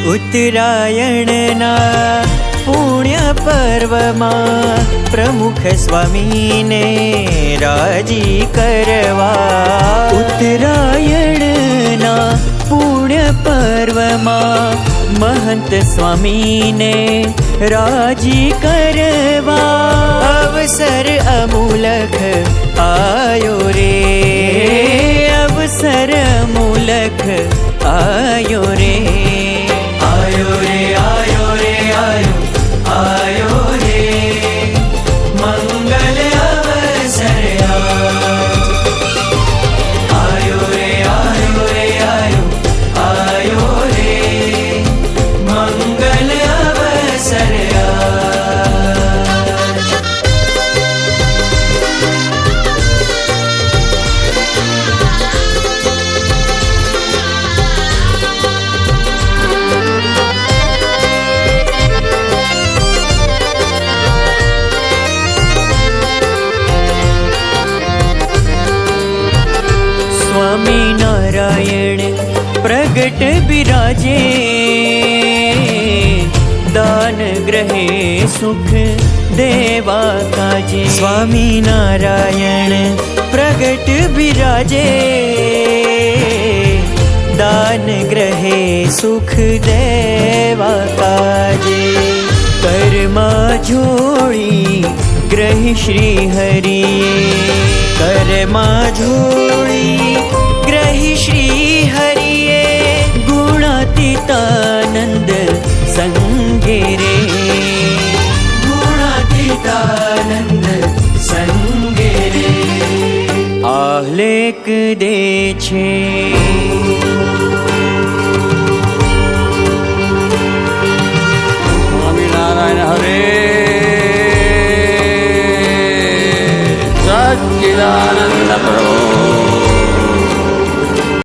ઉત્તરાયણના પુણ્ય પર્વમાં પ્રમુખ સ્વામીને રાજી કરવા. ઉત્તરાયણના પુણ્ય પર્વમાં મહંત સ્વામીને રાજી કરવા. અવસર અમૂલક આયો રે, અવસર અમૂલક આયો રે. આયો રે આયો રે આયો આયો રે, મંગલ અવસર આયો રે આયો રે આયો આયો રે, મંગલ અવસર સ્વામિનારાયણ પ્રગટ બિરાજે, દાન ગ્રહે સુખ દેવા કાજે. સ્વામિનારાયણ પ્રગટ બિરાજે, દાન ગ્રહે સુખ દેવા કાજે. કર્મા જોડી ગ્રહી શ્રી હરિએ, કર્મા જોડી ગ્રહી શ્રી હરિએ, ગુણાતીતાનંદ સંગે રે, ગુણાતીતાનંદ સંગે રે. આહ્લેક દે છે સ્વામિનારાયણ હરે સચ્ચિદાનંદ પ્રભુ.